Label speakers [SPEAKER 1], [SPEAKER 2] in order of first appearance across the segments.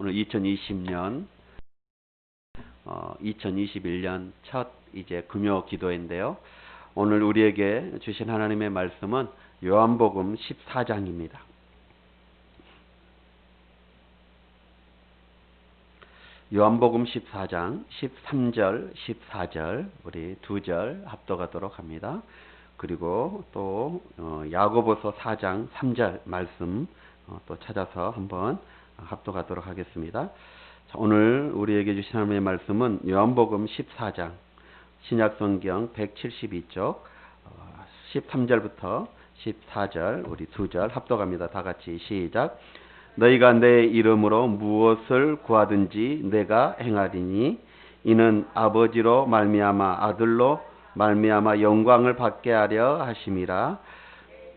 [SPEAKER 1] 오늘 2020년 2021년 첫 이제 금요 기도인데요. 오늘 우리에게 주신 하나님의 말씀은 요한복음 14장입니다. 요한복음 14장 13절, 14절 우리 두 절 합독하도록 합니다. 그리고 또 야고보서 4장 3절 말씀 또 찾아서 한번 합독하도록 하겠습니다. 자, 오늘 우리에게 주신 하나님의 말씀은 요한복음 14장 신약성경 172쪽 13절부터 14절 우리 두 절 합독합니다. 다 같이 시작. 너희가 내 이름으로 무엇을 구하든지 내가 행하리니 이는 아버지로 말미암아 아들로 말미암아 영광을 받게 하려 하심이라.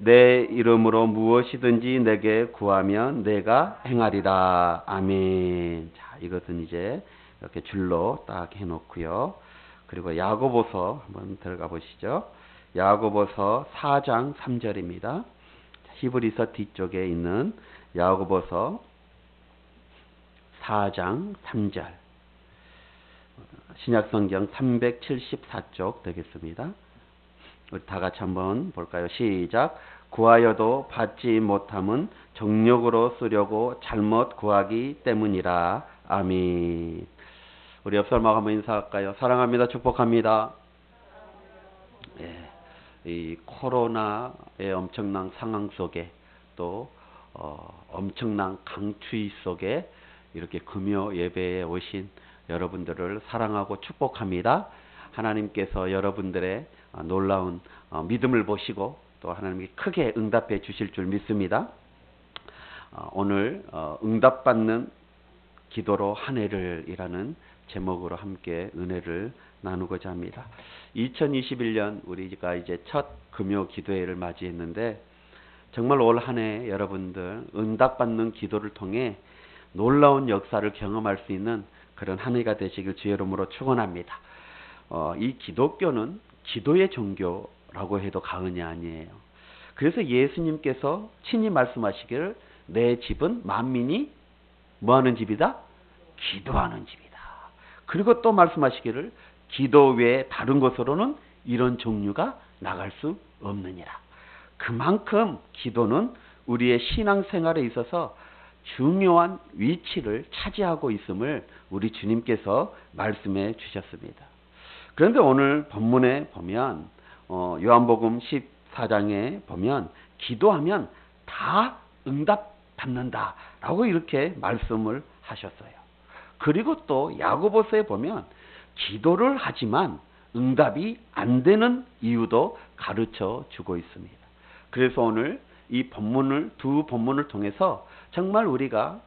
[SPEAKER 1] 내 이름으로 무엇이든지 내게 구하면 내가 행하리라. 아멘. 자, 이것은 이제 이렇게 줄로 딱 해놓고요. 그리고 야고보서 한번 들어가 보시죠. 야고보서 4장 3절입니다. 히브리서 뒤쪽에 있는 야고보서 4장 3절 신약성경 374쪽 되겠습니다. 우리 다 같이 한번 볼까요? 시작. 구하여도 받지 못함은 정욕으로 쓰려고 잘못 구하기 때문이라. 아멘. 우리 옆 사람하고 한번 인사할까요? 사랑합니다. 축복합니다. 예, 이 코로나의 엄청난 상황 속에 또 엄청난 강추위 속에 이렇게 금요 예배에 오신 여러분들을 사랑하고 축복합니다. 하나님께서 여러분들의 놀라운 믿음을 보시고 또 하나님께 크게 응답해 주실 줄 믿습니다. 오늘 응답받는 기도로 한 해를 이라는 제목으로 함께 은혜를 나누고자 합니다. 2021년 우리가 이제 첫 금요 기도회를 맞이했는데 정말 올 한 해 여러분들 응답받는 기도를 통해 놀라운 역사를 경험할 수 있는 그런 한 해가 되시길 주의 이름으로 축원합니다. 이 기독교는 기도의 종교라고 해도 과언이 아니에요. 그래서 예수님께서 친히 말씀하시기를 내 집은 만민이 뭐하는 집이다? 기도하는 집이다. 그리고 또 말씀하시기를 기도 외에 다른 것으로는 이런 종류가 나갈 수 없느니라. 그만큼 기도는 우리의 신앙생활에 있어서 중요한 위치를 차지하고 있음을 우리 주님께서 말씀해 주셨습니다. 그런데 오늘 본문에 보면 요한복음 14장에 보면 기도하면 다 응답받는다라고 이렇게 말씀을 하셨어요. 그리고 또 야고보서에 보면 기도를 하지만 응답이 안 되는 이유도 가르쳐 주고 있습니다. 그래서 오늘 이 본문을 두 본문을 통해서 정말 우리가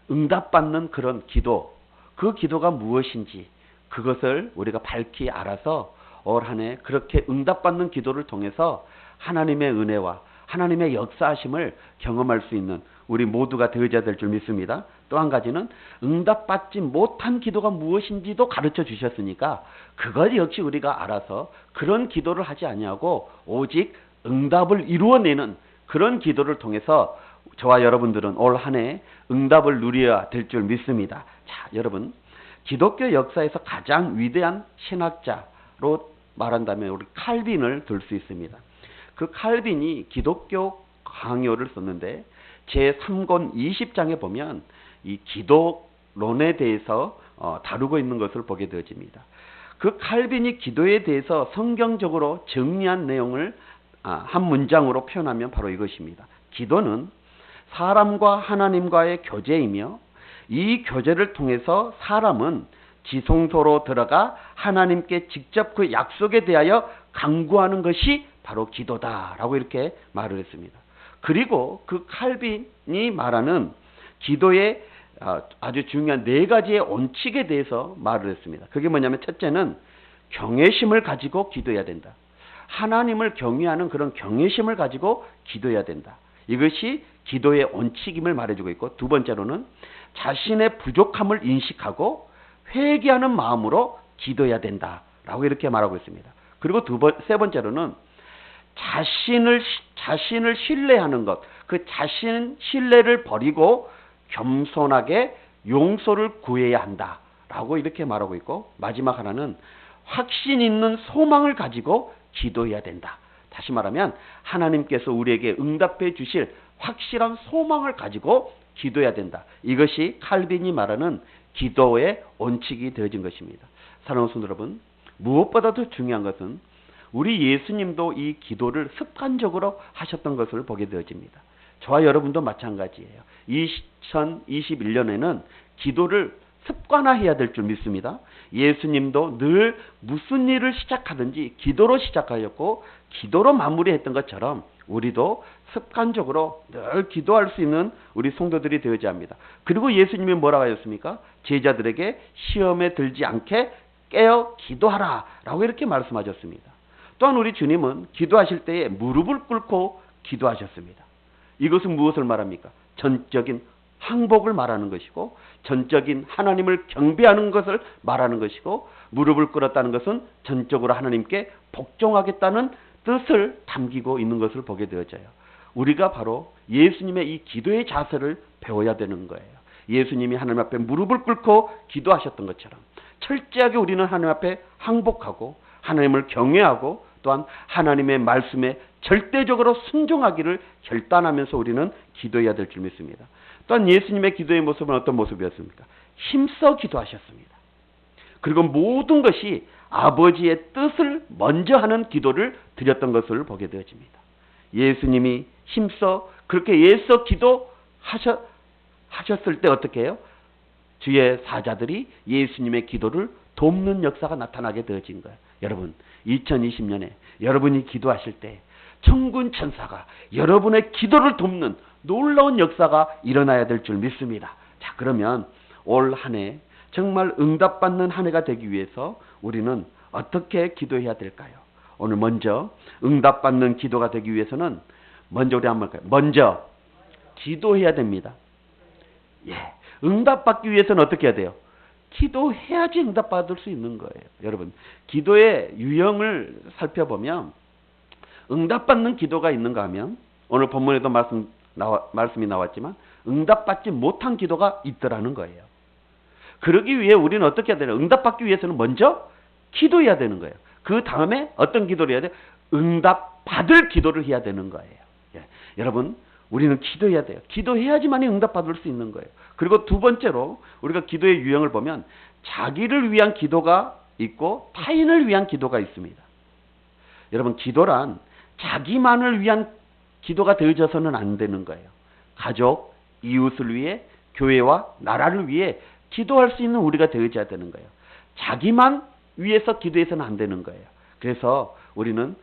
[SPEAKER 1] 응답받는 그런 기도, 그 기도가 무엇인지 그것을 우리가 밝히 알아서 올 한 해 그렇게 응답받는 기도를 통해서 하나님의 은혜와 하나님의 역사하심을 경험할 수 있는 우리 모두가 되어야 될 줄 믿습니다. 또 한 가지는 응답받지 못한 기도가 무엇인지도 가르쳐 주셨으니까 그것 역시 우리가 알아서 그런 기도를 하지 아니하고 오직 응답을 이루어내는 그런 기도를 통해서 저와 여러분들은 올 한 해 응답을 누려야 될 줄 믿습니다. 자, 여러분, 기독교 역사에서 가장 위대한 신학자로 말한다면 우리 칼빈을 들 수 있습니다. 그 칼빈이 기독교 강요를 썼는데 제3권 20장에 보면 이 기도론에 대해서 다루고 있는 것을 보게 되어집니다. 그 칼빈이 기도에 대해서 성경적으로 정리한 내용을 한 문장으로 표현하면 바로 이것입니다. 기도는 사람과 하나님과의 교제이며 이 교제를 통해서 사람은 지성소로 들어가 하나님께 직접 그 약속에 대하여 간구하는 것이 바로 기도다라고 이렇게 말을 했습니다. 그리고 그 칼빈이 말하는 기도의 아주 중요한 네 가지의 원칙에 대해서 말을 했습니다. 그게 뭐냐면 첫째는 경외심을 가지고 기도해야 된다. 하나님을 경외하는 그런 경외심을 가지고 기도해야 된다. 이것이 기도의 원칙임을 말해주고 있고, 두 번째로는 자신의 부족함을 인식하고 회개하는 마음으로 기도해야 된다라고 이렇게 말하고 있습니다. 그리고 세 번째로는 자신을 신뢰하는 것, 그 자신 신뢰를 버리고 겸손하게 용서를 구해야 한다라고 이렇게 말하고 있고, 마지막 하나는 확신 있는 소망을 가지고 기도해야 된다. 다시 말하면 하나님께서 우리에게 응답해 주실 확실한 소망을 가지고 기도해야 된다. 이것이 칼빈이 말하는 기도의 원칙이 되어진 것입니다. 사랑하는 성도 여러분, 무엇보다도 중요한 것은 우리 예수님도 이 기도를 습관적으로 하셨던 것을 보게 되어집니다. 저와 여러분도 마찬가지예요. 2021년에는 기도를 습관화해야 될 줄 믿습니다. 예수님도 늘 무슨 일을 시작하든지 기도로 시작하였고 기도로 마무리했던 것처럼 우리도 습관적으로 늘 기도할 수 있는 우리 성도들이 되어야 합니다. 그리고 예수님이 뭐라고 하셨습니까? 제자들에게 시험에 들지 않게 깨어 기도하라 라고 이렇게 말씀하셨습니다. 또한 우리 주님은 기도하실 때에 무릎을 꿇고 기도하셨습니다. 이것은 무엇을 말합니까? 전적인 항복을 말하는 것이고 전적인 하나님을 경배하는 것을 말하는 것이고, 무릎을 꿇었다는 것은 전적으로 하나님께 복종하겠다는 뜻을 담기고 있는 것을 보게 되어져요. 우리가 바로 예수님의 이 기도의 자세를 배워야 되는 거예요. 예수님이 하나님 앞에 무릎을 꿇고 기도하셨던 것처럼 철저하게 우리는 하나님 앞에 항복하고 하나님을 경외하고 또한 하나님의 말씀에 절대적으로 순종하기를 결단하면서 우리는 기도해야 될 줄 믿습니다. 또한 예수님의 기도의 모습은 어떤 모습이었습니까? 힘써 기도하셨습니다. 그리고 모든 것이 아버지의 뜻을 먼저 하는 기도를 드렸던 것을 보게 되어집니다. 예수님이 힘써 그렇게 애써 기도하셨을 때 어떻게 해요? 주의 사자들이 예수님의 기도를 돕는 역사가 나타나게 되어진 거예요. 여러분, 2020년에 여러분이 기도하실 때 천군 천사가 여러분의 기도를 돕는 놀라운 역사가 일어나야 될 줄 믿습니다. 자, 그러면 올 한 해 정말 응답받는 한 해가 되기 위해서 우리는 어떻게 기도해야 될까요? 오늘 먼저 응답받는 기도가 되기 위해서는 먼저 우리 한번 할까요? 먼저 기도해야 됩니다. 예, 응답받기 위해서는 어떻게 해야 돼요? 기도해야지 응답받을 수 있는 거예요. 여러분, 기도의 유형을 살펴보면 응답받는 기도가 있는가 하면 오늘 본문에도 말씀이 나왔지만 응답받지 못한 기도가 있더라는 거예요. 그러기 위해 우리는 어떻게 해야 되나? 응답받기 위해서는 먼저 기도해야 되는 거예요. 그 다음에 어떤 기도를 해야 돼요? 응답받을 기도를 해야 되는 거예요. 예. 여러분, 우리는 기도해야 돼요. 기도해야지만 응답받을 수 있는 거예요. 그리고 두 번째로 우리가 기도의 유형을 보면 자기를 위한 기도가 있고 타인을 위한 기도가 있습니다. 여러분, 기도란 자기만을 위한 기도가 되어져서는 안 되는 거예요. 가족, 이웃을 위해, 교회와 나라를 위해 기도할 수 있는 우리가 되어져야 되는 거예요. 자기만 위해서 기도해서는 안 되는 거예요. 그래서 우리는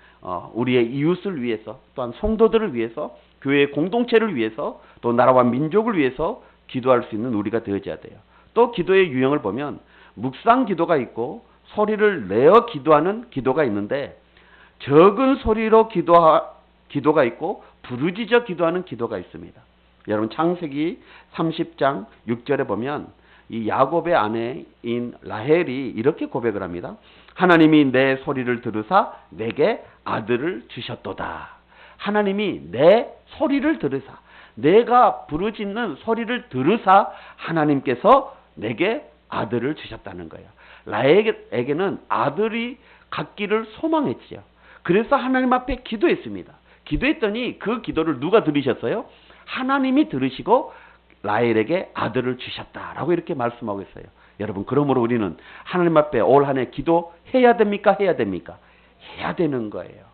[SPEAKER 1] 우리의 이웃을 위해서, 또한 성도들을 위해서, 교회의 공동체를 위해서, 또 나라와 민족을 위해서 기도할 수 있는 우리가 되어져야 돼요. 또 기도의 유형을 보면 묵상 기도가 있고 소리를 내어 기도하는 기도가 있는데, 적은 소리로 기도가 있고 부르짖어 기도하는 기도가 있습니다. 여러분, 창세기 30장 6절에 보면 이 야곱의 아내인 라헬이 이렇게 고백을 합니다. 하나님이 내 소리를 들으사 내게 아들을 주셨도다. 하나님이 내 소리를 들으사, 내가 부르짖는 소리를 들으사 하나님께서 내게 아들을 주셨다는 거예요. 라헬에게는 아들이 갖기를 소망했지요. 그래서 하나님 앞에 기도했습니다. 기도했더니 그 기도를 누가 들으셨어요? 하나님이 들으시고 라헬에게 아들을 주셨다라고 이렇게 말씀하고 있어요. 여러분, 그러므로 우리는 하나님 앞에 올 한 해 기도해야 됩니까? 해야 됩니까? 해야 되는 거예요.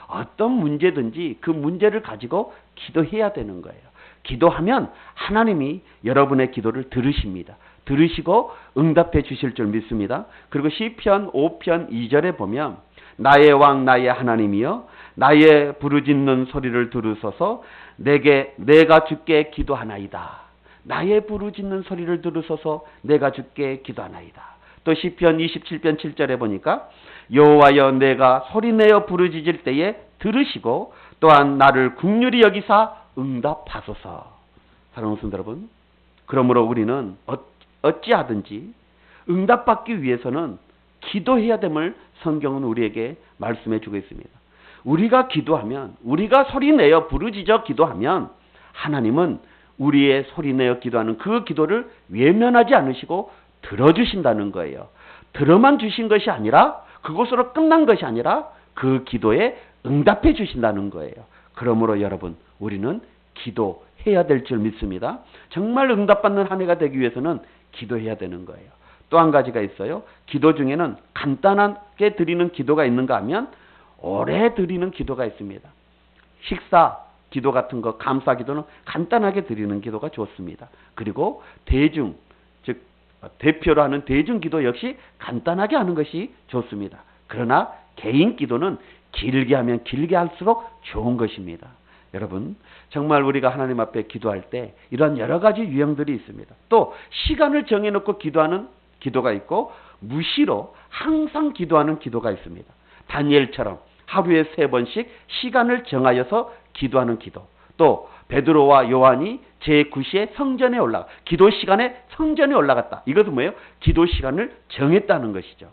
[SPEAKER 1] 어떤 문제든지 그 문제를 가지고 기도해야 되는 거예요. 기도하면 하나님이 여러분의 기도를 들으십니다. 들으시고 응답해 주실 줄 믿습니다. 그리고 시편 5편 2절에 보면 나의 왕 나의 하나님이여 나의 부르짖는 소리를 들으소서 내가 주께 기도하나이다. 나의 부르짖는 소리를 들으소서 내가 주께 기도하나이다. 또 시편 27편 7절에 보니까 여호와여 내가 소리내어 부르짖을 때에 들으시고 또한 나를 긍휼히 여기사 응답하소서. 사랑하는 성도 여러분, 그러므로 우리는 어찌하든지 응답받기 위해서는 기도해야 됨을 성경은 우리에게 말씀해 주고 있습니다. 우리가 기도하면, 우리가 소리내어 부르짖어 기도하면 하나님은 우리의 소리내어 기도하는 그 기도를 외면하지 않으시고 들어주신다는 거예요. 들어만 주신 것이 아니라, 그것으로 끝난 것이 아니라 그 기도에 응답해 주신다는 거예요. 그러므로 여러분, 우리는 기도해야 될 줄 믿습니다. 정말 응답받는 한 해가 되기 위해서는 기도해야 되는 거예요. 또 한 가지가 있어요. 기도 중에는 간단하게 드리는 기도가 있는가 하면 오래 드리는 기도가 있습니다. 식사 기도 같은 거, 감사 기도는 간단하게 드리는 기도가 좋습니다. 그리고 대중, 즉 대표로 하는 대중 기도 역시 간단하게 하는 것이 좋습니다. 그러나 개인 기도는 길게 하면 길게 할수록 좋은 것입니다. 여러분, 정말 우리가 하나님 앞에 기도할 때 이런 여러 가지 유형들이 있습니다. 또 시간을 정해놓고 기도하는 기도가 있고, 무시로 항상 기도하는 기도가 있습니다. 다니엘처럼 하루에 3번씩 시간을 정하여서 기도하는 기도. 또 베드로와 요한이 제9시에 성전에 올라가, 기도 시간에 성전에 올라갔다. 이것은 뭐예요? 기도 시간을 정했다는 것이죠.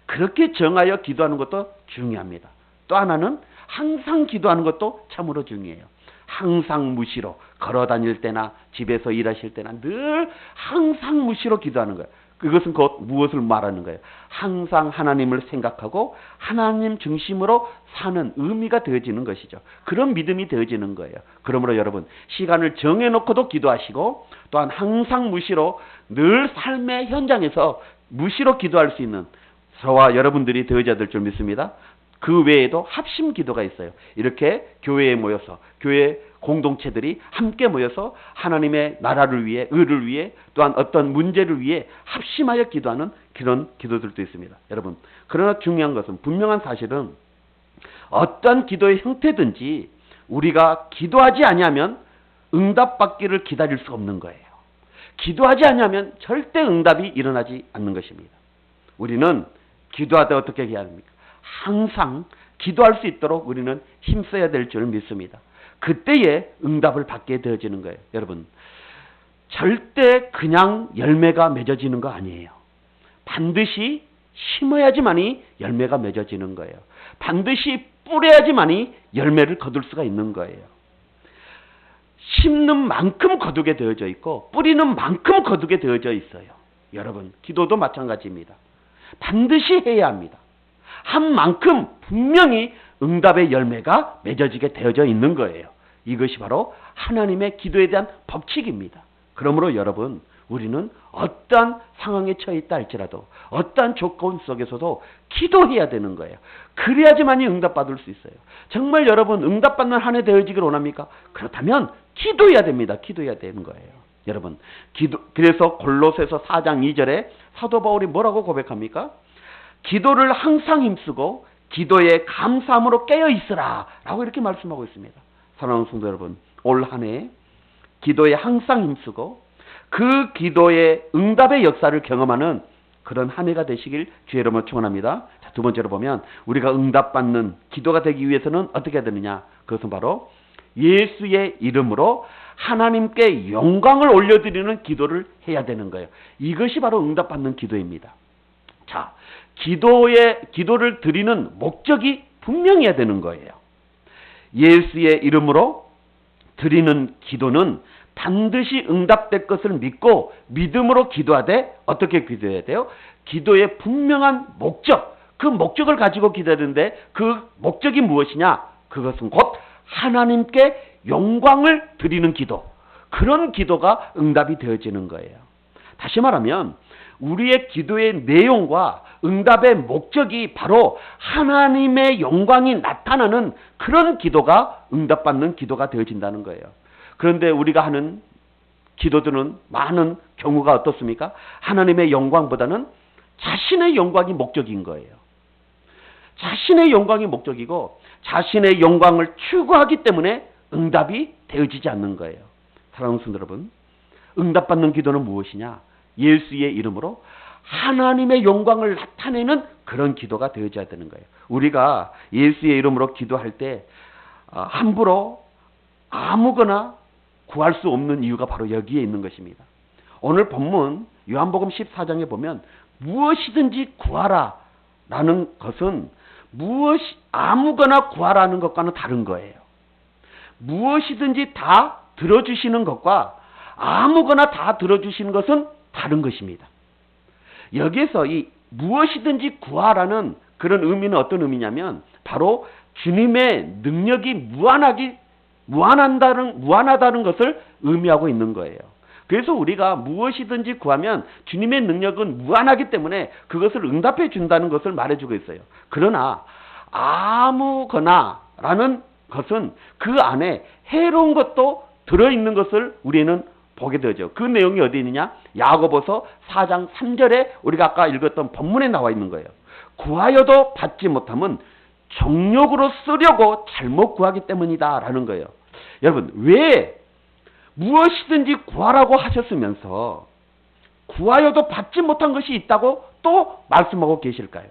[SPEAKER 1] 그렇게 정하여 기도하는 것도 중요합니다. 또 하나는 항상 기도하는 것도 참으로 중요해요. 항상 무시로, 걸어 다닐 때나 집에서 일하실 때나 늘 항상 무시로 기도하는 거예요. 그것은 곧 무엇을 말하는 거예요? 항상 하나님을 생각하고 하나님 중심으로 사는 의미가 되어지는 것이죠. 그런 믿음이 되어지는 거예요. 그러므로 여러분, 시간을 정해놓고도 기도하시고, 또한 항상 무시로 늘 삶의 현장에서 무시로 기도할 수 있는 저와 여러분들이 되어져야 될 줄 믿습니다. 그 외에도 합심 기도가 있어요. 이렇게 교회에 모여서, 교회 공동체들이 함께 모여서 하나님의 나라를 위해, 의를 위해, 또한 어떤 문제를 위해 합심하여 기도하는 그런 기도들도 있습니다. 여러분, 그러나 중요한 것은, 분명한 사실은 어떤 기도의 형태든지 우리가 기도하지 아니하면 응답받기를 기다릴 수 없는 거예요. 기도하지 아니하면 절대 응답이 일어나지 않는 것입니다. 우리는 기도하다 어떻게 해야 합니까? 항상 기도할 수 있도록 우리는 힘써야 될 줄 믿습니다. 그때에 응답을 받게 되어지는 거예요. 여러분, 절대 그냥 열매가 맺어지는 거 아니에요. 반드시 심어야지만이 열매가 맺어지는 거예요. 반드시 뿌려야지만이 열매를 거둘 수가 있는 거예요. 심는 만큼 거두게 되어져 있고 뿌리는 만큼 거두게 되어져 있어요. 여러분, 기도도 마찬가지입니다. 반드시 해야 합니다. 한 만큼 분명히 응답의 열매가 맺어지게 되어져 있는 거예요. 이것이 바로 하나님의 기도에 대한 법칙입니다. 그러므로 여러분, 우리는 어떠한 상황에 처해 있다 할지라도, 어떠한 조건 속에서도 기도해야 되는 거예요. 그래야지만이 응답받을 수 있어요. 정말 여러분, 응답받는 한 해 되어지기를 원합니까? 그렇다면 기도해야 됩니다. 기도해야 되는 거예요. 여러분, 그래서 골로새서 4장 2절에 사도 바울이 뭐라고 고백합니까? 기도를 항상 힘쓰고 기도에 감사함으로 깨어 있으라 라고 이렇게 말씀하고 있습니다. 사랑하는 성도 여러분, 올 한 해 기도에 항상 힘쓰고 그 기도의 응답의 역사를 경험하는 그런 한 해가 되시길 주의 이름으로 축원합니다. 자, 두 번째로 보면, 우리가 응답받는 기도가 되기 위해서는 어떻게 해야 되느냐? 그것은 바로 예수의 이름으로 하나님께 영광을 올려드리는 기도를 해야 되는 거예요. 이것이 바로 응답받는 기도입니다. 자, 기도를 드리는 목적이 분명해야 되는 거예요. 예수의 이름으로 드리는 기도는 반드시 응답될 것을 믿고 믿음으로 기도하되, 어떻게 기도해야 돼요? 기도의 분명한 목적, 그 목적을 가지고 기도하는데, 그 목적이 무엇이냐? 그것은 곧 하나님께 영광을 드리는 기도, 그런 기도가 응답이 되어지는 거예요. 다시 말하면 우리의 기도의 내용과 응답의 목적이 바로 하나님의 영광이 나타나는 그런 기도가 응답받는 기도가 되어진다는 거예요. 그런데 우리가 하는 기도들은 많은 경우가 어떻습니까? 하나님의 영광보다는 자신의 영광이 목적인 거예요. 자신의 영광이 목적이고 자신의 영광을 추구하기 때문에 응답이 되어지지 않는 거예요. 사랑하는 성도 여러분, 응답받는 기도는 무엇이냐? 예수의 이름으로 하나님의 영광을 나타내는 그런 기도가 되어져야 되는 거예요. 우리가 예수의 이름으로 기도할 때 함부로 아무거나 구할 수 없는 이유가 바로 여기에 있는 것입니다. 오늘 본문 요한복음 14장에 보면 무엇이든지 구하라 라는 것은 아무거나 구하라는 것과는 다른 거예요. 무엇이든지 다 들어주시는 것과 아무거나 다 들어주시는 것은 다른 것입니다. 여기에서 이 무엇이든지 구하라는 그런 의미는 어떤 의미냐면 바로 주님의 능력이 무한하다는 것을 의미하고 있는 거예요. 그래서 우리가 무엇이든지 구하면 주님의 능력은 무한하기 때문에 그것을 응답해 준다는 것을 말해주고 있어요. 그러나 아무거나라는 것은 그 안에 해로운 것도 들어있는 것을 우리는 보게 되죠. 그 내용이 어디 있느냐? 야고보서 4장 3절에 우리가 아까 읽었던 본문에 나와 있는 거예요. 구하여도 받지 못함은 정욕으로 쓰려고 잘못 구하기 때문이다 라는 거예요. 여러분, 왜 무엇이든지 구하라고 하셨으면서 구하여도 받지 못한 것이 있다고 또 말씀하고 계실까요?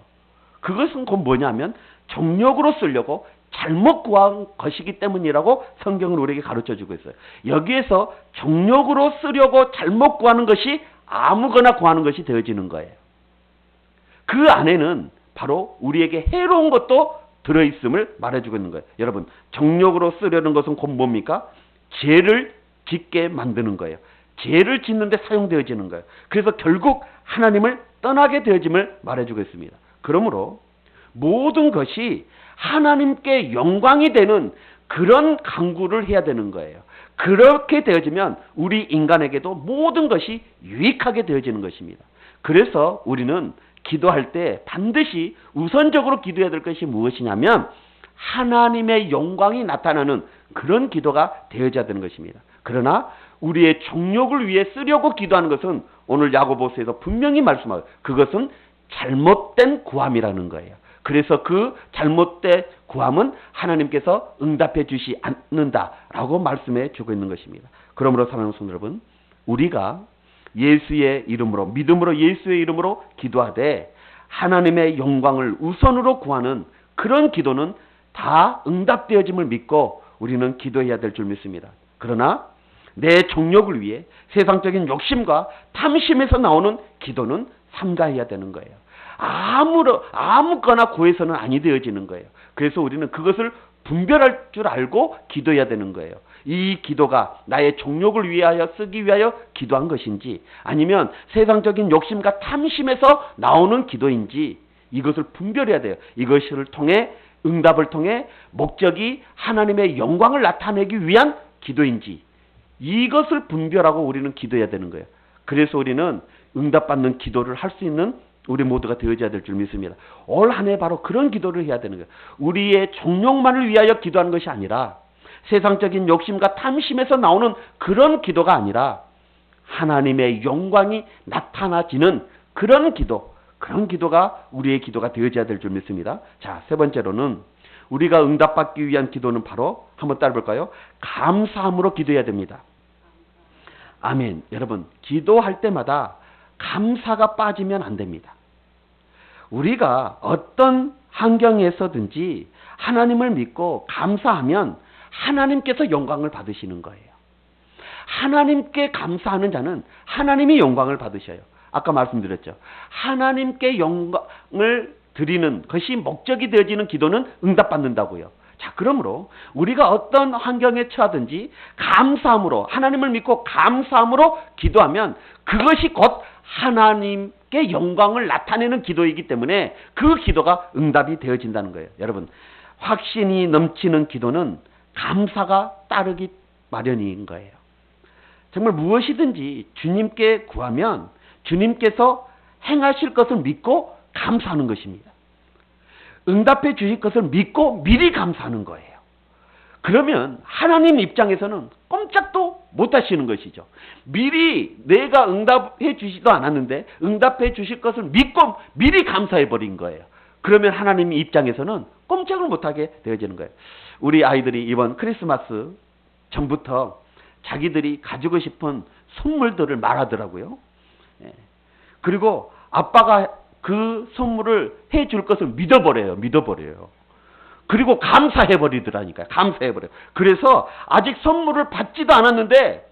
[SPEAKER 1] 그것은 곧 뭐냐면 정욕으로 쓰려고 잘못 구한 것이기 때문이라고 성경은 우리에게 가르쳐주고 있어요. 여기에서 정욕으로 쓰려고 잘못 구하는 것이 아무거나 구하는 것이 되어지는 거예요. 그 안에는 바로 우리에게 해로운 것도 들어있음을 말해주고 있는 거예요. 여러분, 정욕으로 쓰려는 것은 곧 뭡니까? 죄를 짓게 만드는 거예요. 죄를 짓는 데 사용되어지는 거예요. 그래서 결국 하나님을 떠나게 되어짐을 말해주고 있습니다. 그러므로 모든 것이 하나님께 영광이 되는 그런 간구를 해야 되는 거예요. 그렇게 되어지면 우리 인간에게도 모든 것이 유익하게 되어지는 것입니다. 그래서 우리는 기도할 때 반드시 우선적으로 기도해야 될 것이 무엇이냐면 하나님의 영광이 나타나는 그런 기도가 되어져야 되는 것입니다. 그러나 우리의 정욕을 위해 쓰려고 기도하는 것은 오늘 야고보서에서 분명히 말씀하고 그것은 잘못된 구함이라는 거예요. 그래서 그 잘못된 구함은 하나님께서 응답해 주시 않는다라고 말씀해 주고 있는 것입니다. 그러므로 사랑하는 성도 여러분, 우리가 예수의 이름으로 믿음으로 예수의 이름으로 기도하되 하나님의 영광을 우선으로 구하는 그런 기도는 다 응답되어짐을 믿고 우리는 기도해야 될 줄 믿습니다. 그러나 내 정욕을 위해 세상적인 욕심과 탐심에서 나오는 기도는 삼가해야 되는 거예요. 아무거나 구해서는 아니 되어지는 거예요. 그래서 우리는 그것을 분별할 줄 알고 기도해야 되는 거예요. 이 기도가 나의 정욕을 위하여 쓰기 위하여 기도한 것인지 아니면 세상적인 욕심과 탐심에서 나오는 기도인지 이것을 분별해야 돼요. 이것을 통해 응답을 통해 목적이 하나님의 영광을 나타내기 위한 기도인지 이것을 분별하고 우리는 기도해야 되는 거예요. 그래서 우리는 응답받는 기도를 할 수 있는 우리 모두가 되어져야 될 줄 믿습니다. 올 한 해 바로 그런 기도를 해야 되는 거예요. 우리의 정욕만을 위하여 기도하는 것이 아니라 세상적인 욕심과 탐심에서 나오는 그런 기도가 아니라 하나님의 영광이 나타나지는 그런 기도가 우리의 기도가 되어져야 될 줄 믿습니다. 자, 세 번째로는 우리가 응답받기 위한 기도는 바로 한번 따라볼까요? 감사함으로 기도해야 됩니다. 아멘. 여러분, 기도할 때마다 감사가 빠지면 안 됩니다. 우리가 어떤 환경에서든지 하나님을 믿고 감사하면 하나님께서 영광을 받으시는 거예요. 하나님께 감사하는 자는 하나님이 영광을 받으셔요. 아까 말씀드렸죠. 하나님께 영광을 드리는 것이 목적이 되어지는 기도는 응답받는다고요. 자, 그러므로 우리가 어떤 환경에 처하든지 감사함으로 하나님을 믿고 감사함으로 기도하면 그것이 곧 하나님께 영광을 나타내는 기도이기 때문에 그 기도가 응답이 되어진다는 거예요. 여러분, 확신이 넘치는 기도는 감사가 따르기 마련인 거예요. 정말 무엇이든지 주님께 구하면 주님께서 행하실 것을 믿고 감사하는 것입니다. 응답해 주실 것을 믿고 미리 감사하는 거예요. 그러면 하나님 입장에서는 꼼짝도 못 하시는 것이죠. 미리 내가 응답해 주시도 않았는데 응답해 주실 것을 믿고 미리 감사해 버린 거예요. 그러면 하나님 입장에서는 꼼짝을 못하게 되어지는 거예요. 우리 아이들이 이번 크리스마스 전부터 자기들이 가지고 싶은 선물들을 말하더라고요. 그리고 아빠가 그 선물을 해줄 것을 믿어버려요. 그리고 감사해버리더라니까요. 감사해버려요. 그래서 아직 선물을 받지도 않았는데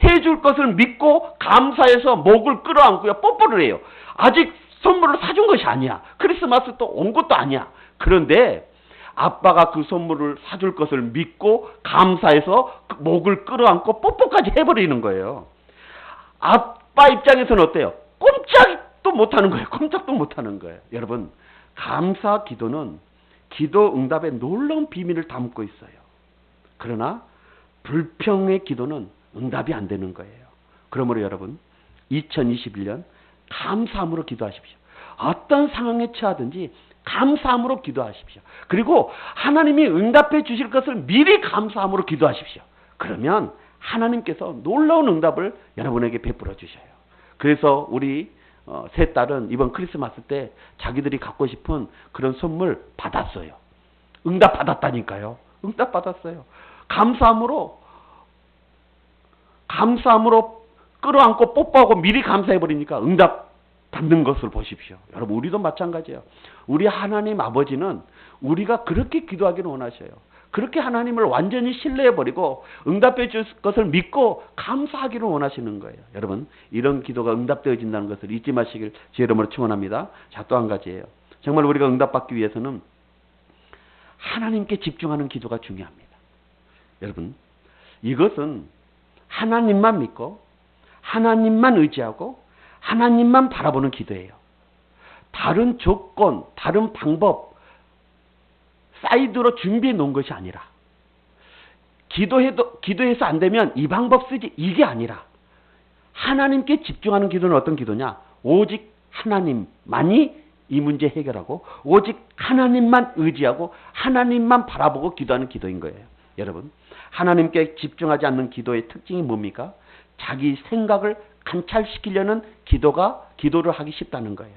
[SPEAKER 1] 해줄 것을 믿고 감사해서 목을 끌어안고요. 뽀뽀를 해요. 아직 선물을 사준 것이 아니야. 크리스마스 또 온 것도 아니야. 그런데 아빠가 그 선물을 사줄 것을 믿고 감사해서 목을 끌어안고 뽀뽀까지 해버리는 거예요. 아빠 입장에서는 어때요? 꼼짝도 못하는 거예요. 꼼짝도 못하는 거예요. 여러분, 감사 기도는 기도 응답의 놀라운 비밀을 담고 있어요. 그러나 불평의 기도는 응답이 안 되는 거예요. 그러므로 여러분, 2021년 감사함으로 기도하십시오. 어떤 상황에 처하든지 감사함으로 기도하십시오. 그리고 하나님이 응답해 주실 것을 미리 감사함으로 기도하십시오. 그러면 하나님께서 놀라운 응답을 여러분에게 베풀어 주셔요. 그래서 우리 세 딸은 이번 크리스마스 때 자기들이 갖고 싶은 그런 선물 받았어요. 응답 받았다니까요. 응답 받았어요. 감사함으로 끌어안고 뽀뽀하고 미리 감사해버리니까 응답 받는 것을 보십시오. 여러분, 우리도 마찬가지예요. 우리 하나님 아버지는 우리가 그렇게 기도하기를 원하셔요. 그렇게 하나님을 완전히 신뢰해버리고 응답해 줄 것을 믿고 감사하기를 원하시는 거예요. 여러분, 이런 기도가 응답되어진다는 것을 잊지 마시길 제 이름으로 축원합니다. 자, 또 한 가지예요. 정말 우리가 응답받기 위해서는 하나님께 집중하는 기도가 중요합니다. 여러분, 이것은 하나님만 믿고 하나님만 의지하고 하나님만 바라보는 기도예요. 다른 조건, 다른 방법 사이드로 준비해 놓은 것이 아니라, 기도해서 안 되면 이 방법 쓰지, 이게 아니라 하나님께 집중하는 기도는 어떤 기도냐? 오직 하나님만이 이 문제 해결하고 오직 하나님만 의지하고 하나님만 바라보고 기도하는 기도인 거예요. 여러분, 하나님께 집중하지 않는 기도의 특징이 뭡니까? 자기 생각을 관찰시키려는 기도를 하기 쉽다는 거예요.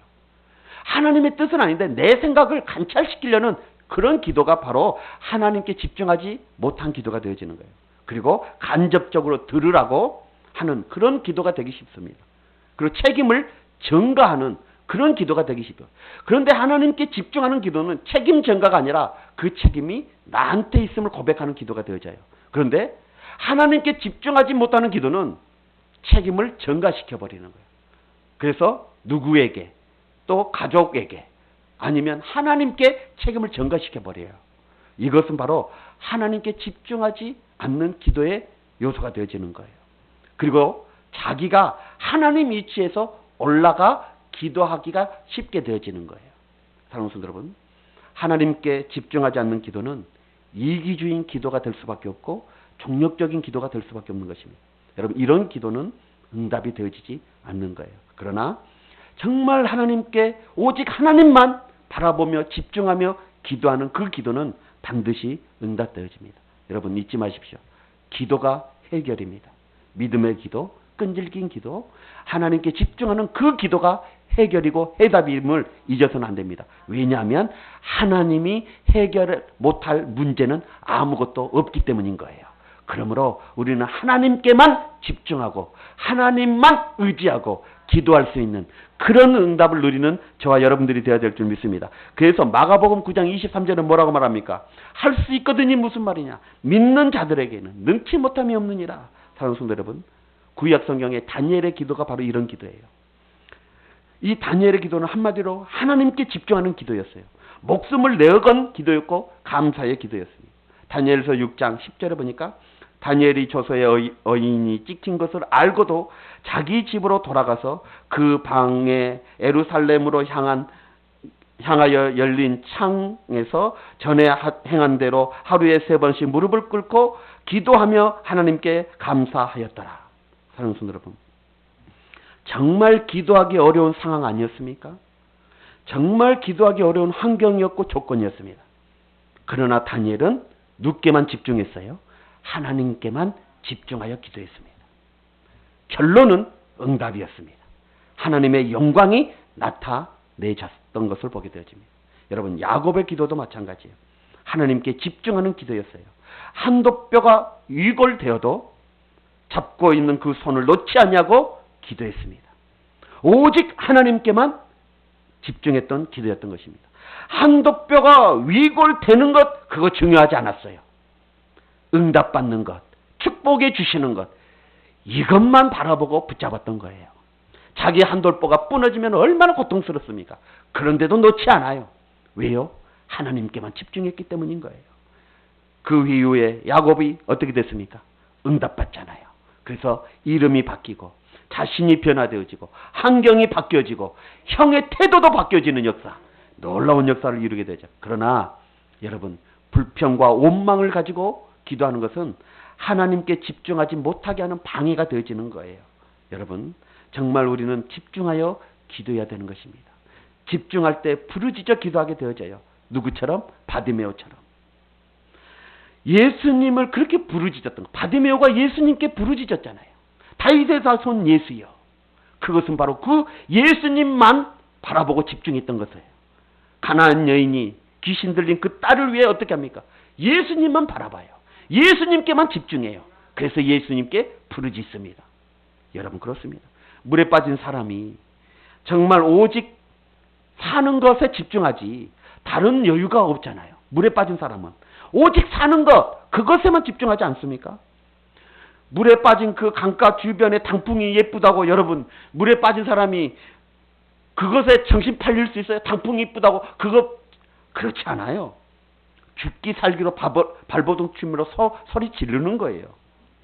[SPEAKER 1] 하나님의 뜻은 아닌데 내 생각을 관찰시키려는 그런 기도가 바로 하나님께 집중하지 못한 기도가 되어지는 거예요. 그리고 간접적으로 들으라고 하는 그런 기도가 되기 쉽습니다. 그리고 책임을 전가하는 그런 기도가 되기 쉽어요. 그런데 하나님께 집중하는 기도는 책임 전가가 아니라 그 책임이 나한테 있음을 고백하는 기도가 되어져요. 그런데 하나님께 집중하지 못하는 기도는 책임을 전가시켜버리는 거예요. 그래서 누구에게, 또 가족에게, 아니면 하나님께 책임을 전가시켜버려요. 이것은 바로 하나님께 집중하지 않는 기도의 요소가 되어지는 거예요. 그리고 자기가 하나님 위치에서 올라가 기도하기가 쉽게 되어지는 거예요. 사랑하는 성도 여러분, 하나님께 집중하지 않는 기도는 이기주의인 기도가 될 수밖에 없고 종력적인 기도가 될 수밖에 없는 것입니다. 여러분, 이런 기도는 응답이 되어지지 않는 거예요. 그러나 정말 하나님께 오직 하나님만 바라보며 집중하며 기도하는 그 기도는 반드시 응답되어집니다. 여러분, 잊지 마십시오. 기도가 해결입니다. 믿음의 기도, 끈질긴 기도, 하나님께 집중하는 그 기도가 해결이고 해답임을 잊어서는 안 됩니다. 왜냐하면 하나님이 해결 못할 문제는 아무것도 없기 때문인 거예요. 그러므로 우리는 하나님께만 집중하고 하나님만 의지하고 기도할 수 있는 그런 응답을 누리는 저와 여러분들이 되어야 될 줄 믿습니다. 그래서 마가복음 9장 23절에 뭐라고 말합니까? 할 수 있거든이 무슨 말이냐? 믿는 자들에게는 능치 못함이 없느니라. 사랑하는 성도 여러분, 구약 성경의 다니엘의 기도가 바로 이런 기도예요. 이 다니엘의 기도는 한마디로 하나님께 집중하는 기도였어요. 목숨을 내어건 기도였고 감사의 기도였습니다. 다니엘서 6장 10절에 보니까 다니엘이 조서의 어인이 찍힌 것을 알고도 자기 집으로 돌아가서 그 방에 예루살렘으로 향하여 열린 창에서 전에 행한 대로 하루에 3번씩 무릎을 꿇고 기도하며 하나님께 감사하였더라. 사랑하는 성도 여러분, 정말 기도하기 어려운 상황 아니었습니까? 정말 기도하기 어려운 환경이었고 조건이었습니다. 그러나 다니엘은 누구께만 집중했어요? 하나님께만 집중하여 기도했습니다. 결론은 응답이었습니다. 하나님의 영광이 나타내졌던 것을 보게 되어집니다. 여러분, 야곱의 기도도 마찬가지예요. 하나님께 집중하는 기도였어요. 한도 뼈가 위골되어도 잡고 있는 그 손을 놓지 않냐고 기도했습니다. 오직 하나님께만 집중했던 기도였던 것입니다. 한도 뼈가 위골되는 것, 그거 중요하지 않았어요. 응답받는 것, 축복해 주시는 것, 이것만 바라보고 붙잡았던 거예요. 자기 한돌뼈가 부러지면 얼마나 고통스럽습니까? 그런데도 놓지 않아요. 왜요? 하나님께만 집중했기 때문인 거예요. 그 이후에 야곱이 어떻게 됐습니까? 응답받잖아요. 그래서 이름이 바뀌고 자신이 변화되어지고 환경이 바뀌어지고 형의 태도도 바뀌어지는 역사, 놀라운 역사를 이루게 되죠. 그러나 여러분, 불평과 원망을 가지고 기도하는 것은 하나님께 집중하지 못하게 하는 방해가 되어지는 거예요. 여러분, 정말 우리는 집중하여 기도해야 되는 것입니다. 집중할 때 부르짖어 기도하게 되어져요. 누구처럼? 바디메오처럼. 예수님을 그렇게 부르짖었던 거. 바디메오가 예수님께 부르짖었잖아요. 다윗의 자손 예수여. 그것은 바로 그 예수님만 바라보고 집중했던 것이에요. 가나안 여인이 귀신 들린 그 딸을 위해 어떻게 합니까? 예수님만 바라봐요. 예수님께만 집중해요. 그래서 예수님께 부르짖습니다. 여러분, 그렇습니다. 물에 빠진 사람이 정말 오직 사는 것에 집중하지 다른 여유가 없잖아요. 물에 빠진 사람은 오직 사는 것, 그것에만 집중하지 않습니까? 물에 빠진 그 강가 주변에 단풍이 예쁘다고 여러분, 물에 빠진 사람이 그것에 정신 팔릴 수 있어요? 단풍이 예쁘다고 그렇지 않아요. 죽기 살기로 발버둥 치며 소리 지르는 거예요.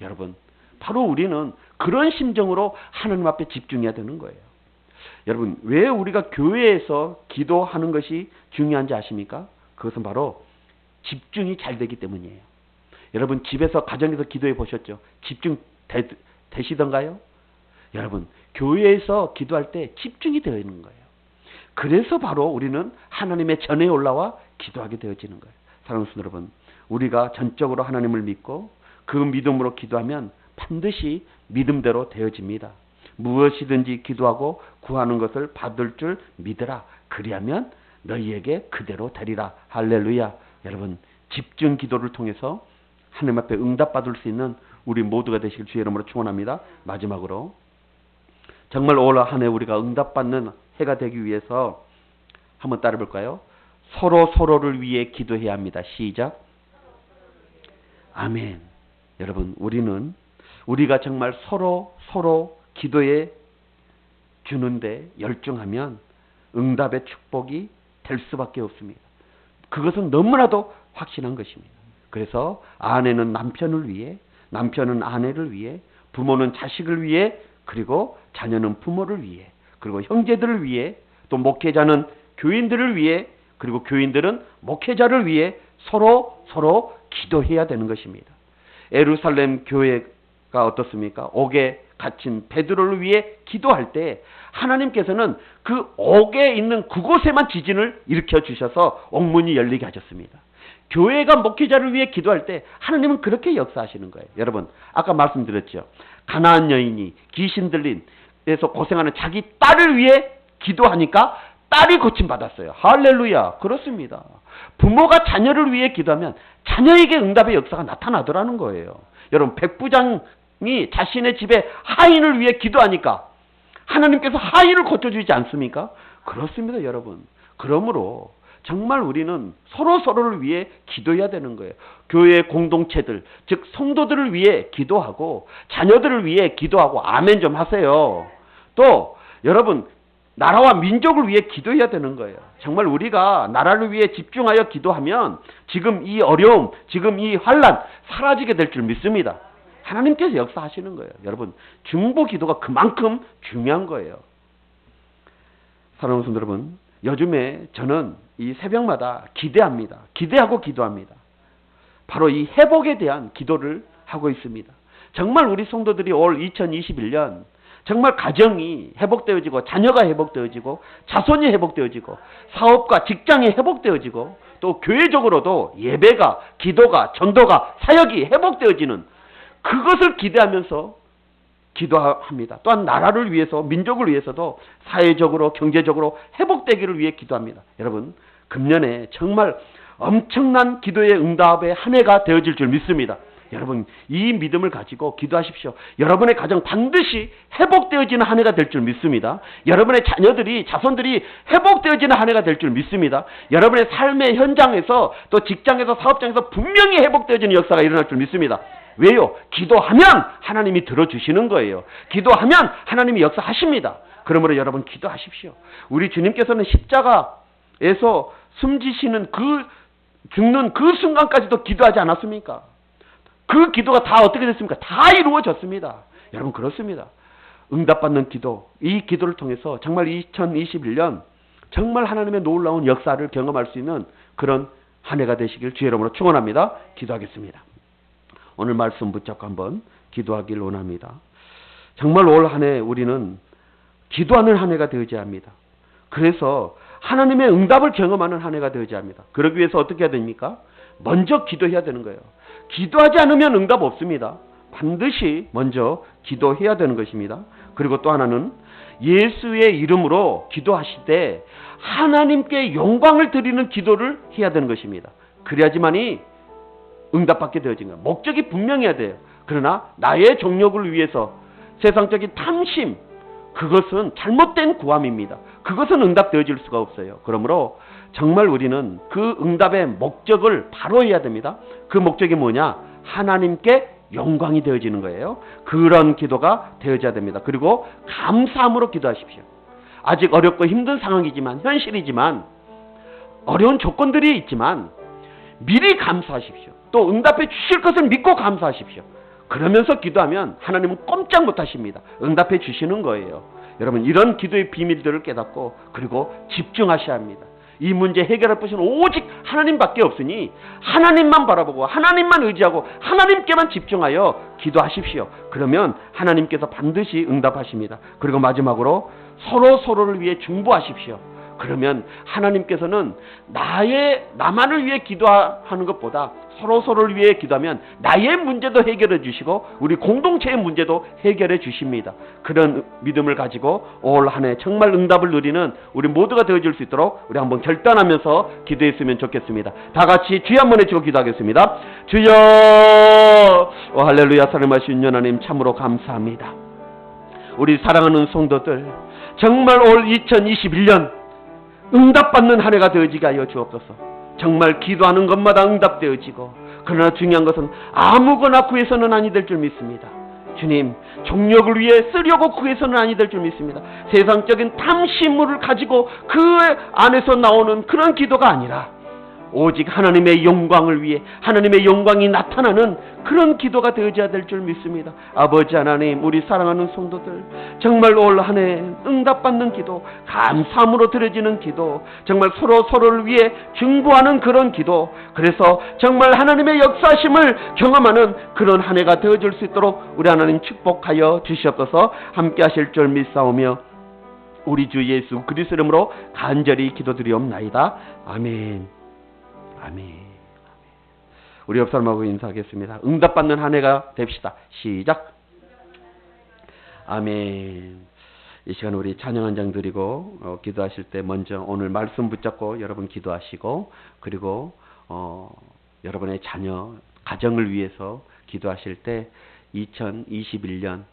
[SPEAKER 1] 여러분, 바로 우리는 그런 심정으로 하나님 앞에 집중해야 되는 거예요. 여러분, 왜 우리가 교회에서 기도하는 것이 중요한지 아십니까? 그것은 바로 집중이 잘 되기 때문이에요. 여러분, 집에서 가정에서 기도해 보셨죠? 집중 되시던가요? 여러분, 교회에서 기도할 때 집중이 되어 있는 거예요. 그래서 바로 우리는 하나님의 전에 올라와 기도하게 되어지는 거예요. 사랑하는 성도 여러분, 우리가 전적으로 하나님을 믿고 그 믿음으로 기도하면 반드시 믿음대로 되어집니다. 무엇이든지 기도하고 구하는 것을 받을 줄 믿으라. 그리하면 너희에게 그대로 되리라. 할렐루야. 여러분, 집중 기도를 통해서 하나님 앞에 응답받을 수 있는 우리 모두가 되시길 주의 이름으로 축원합니다. 마지막으로 정말 올 한 해 우리가 응답받는 해가 되기 위해서 한번 따라 볼까요? 서로를 위해 기도해야 합니다. 시작. 아멘. 여러분, 우리가 정말 서로 기도에 주는데 열중하면 응답의 축복이 될 수밖에 없습니다. 그것은 너무나도 확신한 것입니다. 그래서 아내는 남편을 위해, 남편은 아내를 위해, 부모는 자식을 위해, 그리고 자녀는 부모를 위해, 그리고 형제들을 위해, 또 목회자는 교인들을 위해, 그리고 교인들은 목회자를 위해 서로 기도해야 되는 것입니다. 예루살렘 교회가 어떻습니까? 옥에 갇힌 베드로를 위해 기도할 때 하나님께서는 그 옥에 있는 그곳에만 지진을 일으켜 주셔서 옥문이 열리게 하셨습니다. 교회가 목회자를 위해 기도할 때 하나님은 그렇게 역사하시는 거예요. 여러분, 아까 말씀드렸죠. 가나안 여인이 귀신 들린 에서 고생하는 자기 딸을 위해 기도하니까 딸이 고침받았어요. 할렐루야. 그렇습니다. 부모가 자녀를 위해 기도하면 자녀에게 응답의 역사가 나타나더라는 거예요. 여러분, 백부장이 자신의 집에 하인을 위해 기도하니까 하나님께서 하인을 고쳐주지 않습니까? 그렇습니다, 여러분. 그러므로 정말 우리는 서로를 위해 기도해야 되는 거예요. 교회 공동체들, 즉 성도들을 위해 기도하고 자녀들을 위해 기도하고 아멘 좀 하세요. 또 여러분, 나라와 민족을 위해 기도해야 되는 거예요. 정말 우리가 나라를 위해 집중하여 기도하면 지금 이 어려움, 지금 이 환난 사라지게 될 줄 믿습니다. 하나님께서 역사하시는 거예요. 여러분, 중보 기도가 그만큼 중요한 거예요. 사랑하는 성도 여러분, 요즘에 저는 이 새벽마다 기대합니다. 기대하고 기도합니다. 바로 이 회복에 대한 기도를 하고 있습니다. 정말 우리 성도들이 올 2021년 정말 가정이 회복되어지고 자녀가 회복되어지고 자손이 회복되어지고 사업과 직장이 회복되어지고 또 교회적으로도 예배가, 기도가, 전도가, 사역이 회복되어지는 그것을 기대하면서 기도합니다. 또한 나라를 위해서, 민족을 위해서도 사회적으로, 경제적으로 회복되기를 위해 기도합니다. 여러분, 금년에 정말 엄청난 기도의 응답의 한 해가 되어질 줄 믿습니다. 여러분, 이 믿음을 가지고 기도하십시오. 여러분의 가정 반드시 회복되어지는 한 해가 될 줄 믿습니다. 여러분의 자녀들이, 자손들이 회복되어지는 한 해가 될 줄 믿습니다. 여러분의 삶의 현장에서 또 직장에서 사업장에서 분명히 회복되어지는 역사가 일어날 줄 믿습니다. 왜요? 기도하면 하나님이 들어주시는 거예요. 기도하면 하나님이 역사하십니다. 그러므로 여러분 기도하십시오. 우리 주님께서는 십자가에서 숨지시는 죽는 그 순간까지도 기도하지 않았습니까? 그 기도가 다 어떻게 됐습니까? 다 이루어졌습니다. 여러분, 그렇습니다. 응답받는 기도, 이 기도를 통해서 정말 2021년 정말 하나님의 놀라운 역사를 경험할 수 있는 그런 한 해가 되시길 주의 이름으로 축원합니다. 기도하겠습니다. 오늘 말씀 붙잡고 한번 기도하길 원합니다. 정말 올 한 해 우리는 기도하는 한 해가 되어야 합니다. 그래서 하나님의 응답을 경험하는 한 해가 되어야 합니다. 그러기 위해서 어떻게 해야 됩니까? 먼저 기도해야 되는 거예요. 기도하지 않으면 응답 없습니다. 반드시 먼저 기도해야 되는 것입니다. 그리고 또 하나는 예수의 이름으로 기도하실 때 하나님께 영광을 드리는 기도를 해야 되는 것입니다. 그래야지만이 응답받게 되어진 거예요. 목적이 분명해야 돼요. 그러나 나의 정욕을 위해서 세상적인 탐심, 그것은 잘못된 구함입니다. 그것은 응답되어질 수가 없어요. 그러므로 정말 우리는 그 응답의 목적을 바로 해야 됩니다. 그 목적이 뭐냐? 하나님께 영광이 되어지는 거예요. 그런 기도가 되어져야 됩니다. 그리고 감사함으로 기도하십시오. 아직 어렵고 힘든 상황이지만, 현실이지만, 어려운 조건들이 있지만 미리 감사하십시오. 또 응답해 주실 것을 믿고 감사하십시오. 그러면서 기도하면 하나님은 꼼짝 못하십니다. 응답해 주시는 거예요. 여러분, 이런 기도의 비밀들을 깨닫고 그리고 집중하셔야 합니다. 이 문제 해결할 것은 오직 하나님밖에 없으니 하나님만 바라보고 하나님만 의지하고 하나님께만 집중하여 기도하십시오. 그러면 하나님께서 반드시 응답하십니다. 그리고 마지막으로 서로를 위해 중보하십시오. 그러면 하나님께서는 나만을 위해 기도하는 것보다 서로를 위해 기도하면 나의 문제도 해결해 주시고 우리 공동체의 문제도 해결해 주십니다. 그런 믿음을 가지고 올 한 해 정말 응답을 누리는 우리 모두가 되어질 수 있도록 우리 한번 결단하면서 기도했으면 좋겠습니다. 다 같이 주여 한번 외치고 기도하겠습니다. 주여, 할렐루야. 사랑하신 하나님, 참으로 감사합니다. 우리 사랑하는 성도들, 정말 올 2021년 응답받는 한 해가 되어지게 하여 주옵소서. 정말 기도하는 것마다 응답되어지고, 그러나 중요한 것은 아무거나 구해서는 아니 될 줄 믿습니다. 주님, 종력을 위해 쓰려고 구해서는 아니 될 줄 믿습니다. 세상적인 탐심물을 가지고 그 안에서 나오는 그런 기도가 아니라 오직 하나님의 영광을 위해 하나님의 영광이 나타나는 그런 기도가 되어져야 될 줄 믿습니다. 아버지 하나님, 우리 사랑하는 성도들, 정말 올 한 해 응답받는 기도, 감사함으로 드려지는 기도, 정말 서로를 위해 중보하는 그런 기도, 그래서 정말 하나님의 역사심을 경험하는 그런 한 해가 되어질 수 있도록 우리 하나님 축복하여 주시옵소서. 함께 하실 줄 믿사오며 우리 주 예수 그리스도 이름으로 간절히 기도드리옵나이다. 아멘. 아멘. 우리 옆 사람하고 인사하겠습니다. 응답받는 한 해가 됩시다. 시작. 아멘. 이 시간 우리 찬양 한 장 드리고 기도하실 때 먼저 오늘 말씀 붙잡고 여러분 기도하시고, 그리고 여러분의 자녀 가정을 위해서 기도하실 때 2021년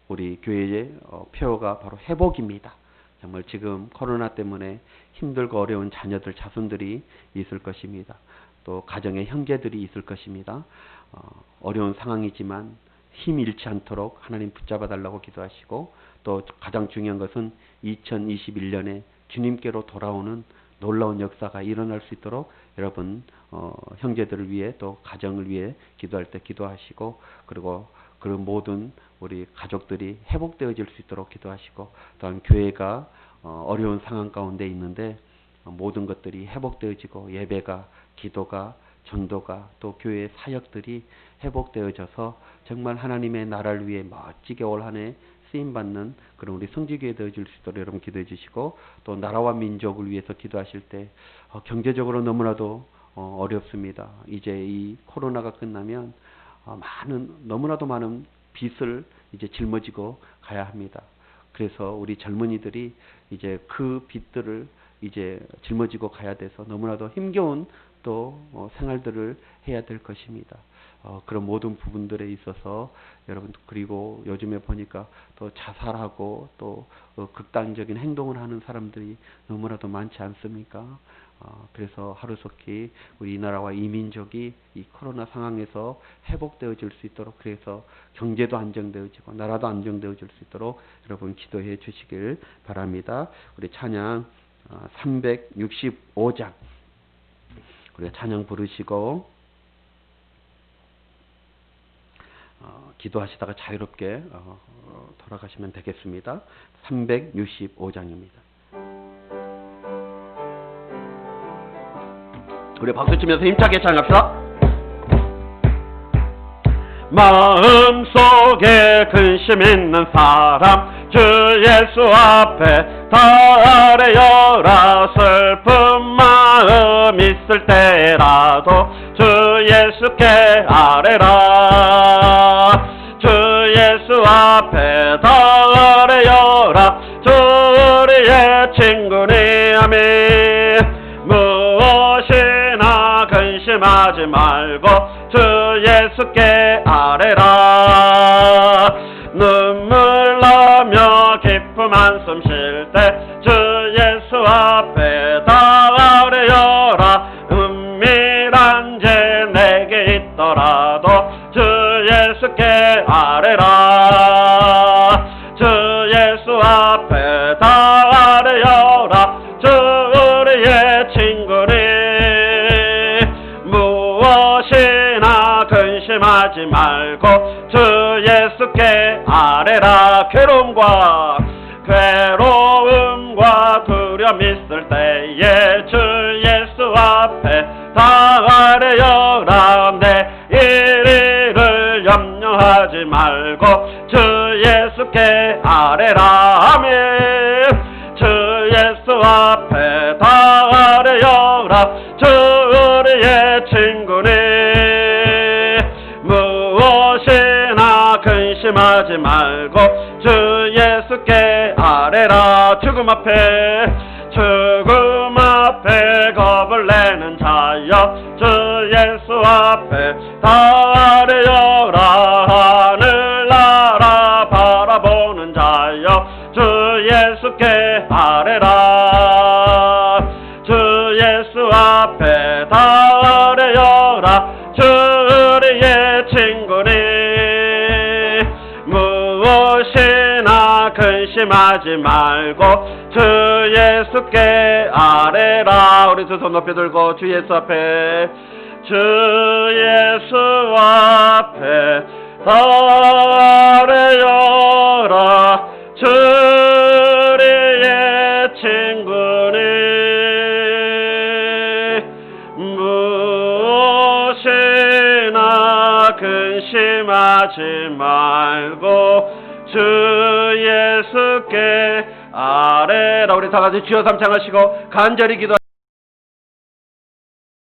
[SPEAKER 1] 우리 교회의 표어가 바로 회복입니다. 정말 지금 코로나 때문에 힘들고 어려운 자녀들, 자손들이 있을 것입니다. 또 가정의 형제들이 있을 것입니다. 어려운 상황이지만 힘 잃지 않도록 하나님 붙잡아 달라고 기도하시고, 또 가장 중요한 것은 2021년에 주님께로 돌아오는 놀라운 역사가 일어날 수 있도록 여러분 형제들을 위해 또 가정을 위해 기도할 때 기도하시고, 그리고 그 모든 우리 가족들이 회복되어질 수 있도록 기도하시고, 또한 교회가 어려운 상황 가운데 있는데 모든 것들이 회복되어지고 예배가, 기도가, 전도가, 또 교회의 사역들이 회복되어져서 정말 하나님의 나라를 위해 멋지게 올 한 해 쓰임받는 그런 우리 성지교회 되어질 수 있도록 여러분 기도해 주시고, 또 나라와 민족을 위해서 기도하실 때 경제적으로 너무나도 어렵습니다. 이제 이 코로나가 끝나면 너무나도 많은 빚을 이제 짊어지고 가야 합니다. 그래서 우리 젊은이들이 이제 그 빚들을 이제 짊어지고 가야 돼서 너무나도 힘겨운 또 생활들을 해야 될 것입니다. 그런 모든 부분들에 있어서 여러분, 그리고 요즘에 보니까 또 자살하고 또 극단적인 행동을 하는 사람들이 너무나도 많지 않습니까? 그래서 하루속히 우리 이 나라와 이 민족이 이 코로나 상황에서 회복되어질 수 있도록, 그래서 경제도 안정되어지고 나라도 안정되어질 수 있도록 여러분 기도해 주시길 바랍니다. 우리 찬양 365장 우리가 찬양 부르시고 기도하시다가 자유롭게 돌아가시면 되겠습니다. 365장입니다. 우리 박수 치면서 힘차게 찬양합시다. 마음속에 근심 있는 사람 주 예수 앞에 다 아뢰어라. 슬픈 마음 있을 때라도 주 예수께 아뢰라. 주 예수 앞에 다 아뢰어라. 주 우리의 친구니 아멘. 무엇이나 근심하지 말고 주 예수께 아뢰라. 눈물 나며 기쁨 한숨 쉴 때 주 예수 앞에 다 아뢰어라. 은밀한 죄 내게 있더라도 주 예수께 아뢰라. 주 예수 앞에 다 아뢰어라. 주 우리의 친구니 무엇이나 근심하지 말고 주 예수께 아뢰라. 괴로움과 두려움 있을 때에 주 예수 앞에 다 아뢰어라. 내일을 염려하지 말고 주 예수께 아뢰라. 아멘. 주 예수 앞에 다 아뢰어라. 주 우리의 친구니 무엇이나 근심하지 말고 주 예수께 아뢰라. 죽음 앞에 겁을 내는 자여 주 예수 앞에 다 아뢰어라. 하늘나라 바라보는 자여 주 예수께 아뢰라. 주 예수 앞에 다 아뢰어라. 주 우리의 친구니 무엇이나 근심하지 말고 주 예수께 아뢰라. 우리 두 손 높이 들고 주 예수 앞에 다 아뢰어라. 주 우리의 친구니 무엇이나 근심하지 말고 주 예수께 아뢰라. 우리 다 같이 주여 삼창하시고 간절히 기도하시고